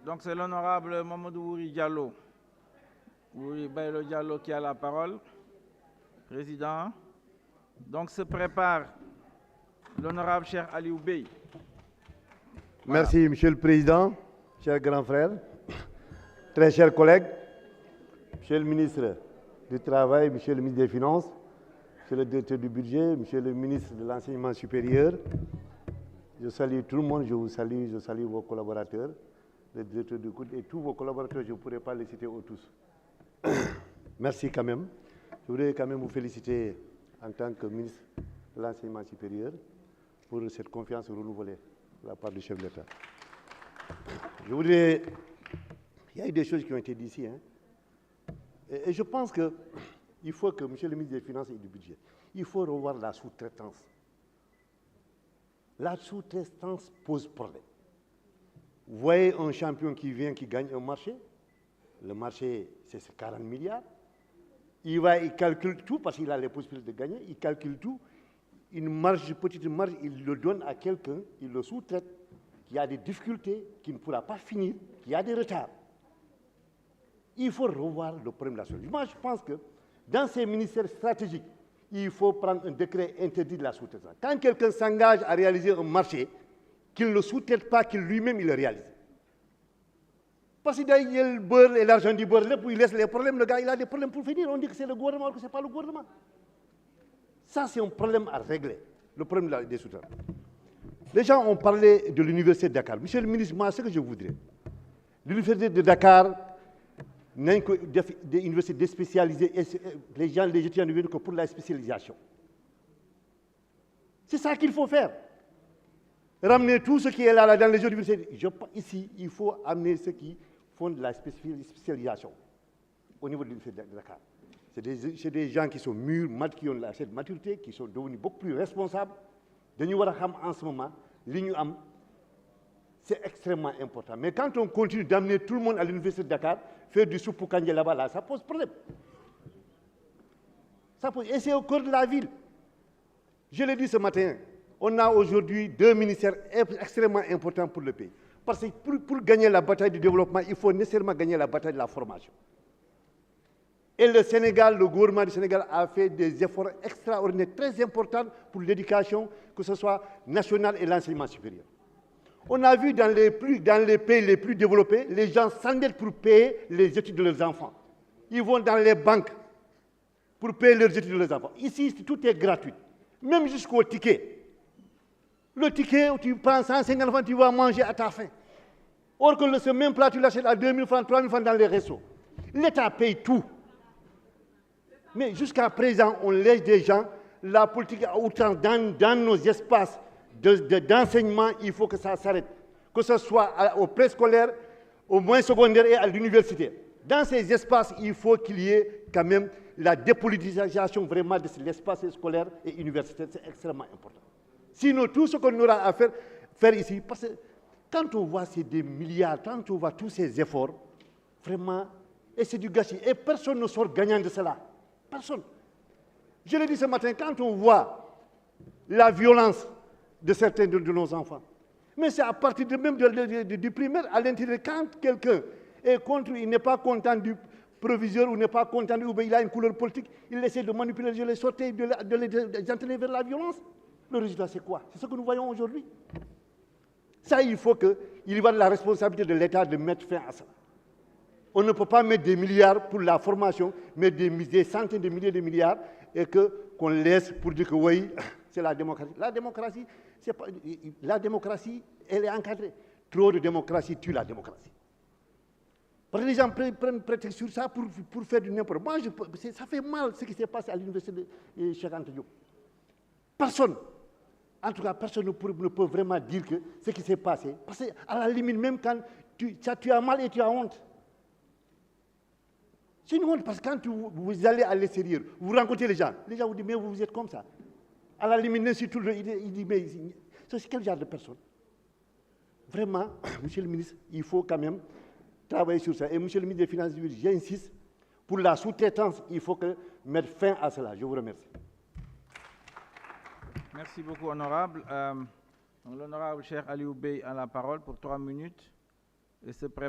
Donc c'est l'honorable Mamadou Wuri Diallo, Wuri Baylo Diallo qui a la parole. Président. Donc se prépare l'honorable Cheikh Aliou Bey. Voilà. Merci, Monsieur le Président, chers grands frères, très chers collègues, Monsieur le ministre du Travail, Monsieur le ministre des Finances, Monsieur le directeur du budget, Monsieur le ministre de l'Enseignement supérieur. Je salue tout le monde, je salue vos collaborateurs, le directeur du COUD et tous vos collaborateurs, je ne pourrais pas les citer tous. Merci quand même. Je voudrais quand même vous féliciter en tant que ministre de l'Enseignement supérieur pour cette confiance renouvelée de la part du chef de l'État. Je voudrais... Il y a eu des choses qui ont été dites ici. Et je pense qu'il faut que, Monsieur le ministre des Finances et du Budget, il faut revoir la sous-traitance. La sous-traitance pose problème. Vous voyez un champion qui vient, qui gagne un marché. Le marché, c'est 40 milliards. Il calcule tout parce qu'il a les possibilités de gagner. Il calcule tout. Une marge, petite marge, il le donne à quelqu'un, il le sous-traite, qui a des difficultés, qui ne pourra pas finir, qui a des retards. Il faut revoir le problème de la sous-traitance. Moi, je pense que dans ces ministères stratégiques, il faut prendre un décret interdit de la sous-traitance. Quand quelqu'un s'engage à réaliser un marché, qu'il ne le sous-traite pas, qu'il lui-même il le réalise. Parce qu'il y a le beurre et l'argent du beurre, là, puis il laisse les problèmes, le gars il a des problèmes pour finir. On dit que c'est le gouvernement, alors que ce n'est pas le gouvernement. Ça, c'est un problème à régler, le problème des sous-traitants. Les gens ont parlé de l'université de Dakar. Monsieur le ministre, moi, ce que je voudrais, l'université de Dakar, n'est que des universités déspécialisées, les gens, les étudiants ne viennent que pour la spécialisation. C'est ça qu'il faut faire. Ramener tout ce qui est là dans les universités. Ici, il faut amener ceux qui font de la spécialisation au niveau de l'université de Dakar. C'est des gens qui sont mûrs, qui ont cette maturité, qui sont devenus beaucoup plus responsables. En ce moment, c'est extrêmement important. Mais quand on continue d'amener tout le monde à l'université de Dakar, faire du soupe pour Kanye là-bas, là, ça pose problème. Et c'est au cœur de la ville. Je l'ai dit ce matin, on a aujourd'hui 2 ministères extrêmement importants pour le pays. Parce que pour gagner la bataille du développement, il faut nécessairement gagner la bataille de la formation. Et le Sénégal, le gouvernement du Sénégal a fait des efforts extraordinaires, très importants pour l'éducation, que ce soit nationale et l'enseignement supérieur. On a vu dans les pays les plus développés, les gens s'endettent pour payer les études de leurs enfants. Ils vont dans les banques pour payer leurs études de leurs enfants. Ici, tout est gratuit, même jusqu'au ticket. Le ticket, tu prends 150 francs, tu vas manger à ta faim. Or que ce même plat, tu l'achètes à 2000 francs, 3000 francs dans les restos. L'État paye tout. Mais jusqu'à présent, on laisse des gens, la politique à outrance dans nos espaces d'enseignement, il faut que ça s'arrête. Que ce soit au préscolaire, au moyen secondaire et à l'université. Dans ces espaces, il faut qu'il y ait quand même la dépolitisation vraiment de l'espace scolaire et universitaire. C'est extrêmement important. Sinon, tout ce qu'on aura à faire ici, parce que quand on voit ces des milliards, quand on voit tous ces efforts, vraiment, et c'est du gâchis. Et personne ne sort gagnant de cela. Personne. Je l'ai dit ce matin, quand on voit la violence de certains de nos enfants, mais c'est à partir même du primaire à l'intérieur, quand quelqu'un est contre, il n'est pas content du proviseur ou n'est pas content, ou il a une couleur politique, il essaie de manipuler, de les sortir, de les entraîner vers la violence. Le résultat, c'est quoi? C'est ce que nous voyons aujourd'hui. Ça, il faut qu'il y va de la responsabilité de l'État de mettre fin à ça. On ne peut pas mettre des milliards pour la formation, mais des centaines de milliers de milliards et qu'on laisse pour dire que oui, c'est la démocratie. La démocratie, elle est encadrée. Trop de démocratie tue la démocratie. Parce que les gens prennent prétexte sur ça pour faire du n'importe quoi. Moi, ça fait mal ce qui s'est passé à l'université de Cheikh Anta Diop. Personne, en tout cas, personne ne peut vraiment dire que ce qui s'est passé. Parce qu'à la limite, même quand tu as mal et tu as honte. C'est une honte parce que quand vous allez à l'extérieur, vous rencontrez les gens vous disent, mais vous êtes comme ça. À la limite, il dit, mais c'est quel genre de personne? Vraiment, monsieur le ministre, il faut quand même travailler sur ça. Et monsieur le ministre des Finances, j'insiste, pour la sous-traitance, il faut mettre fin à cela. Je vous remercie. Merci beaucoup, honorable. L'honorable Cheikh Aliou Bey a la parole pour 3 minutes et se prépare.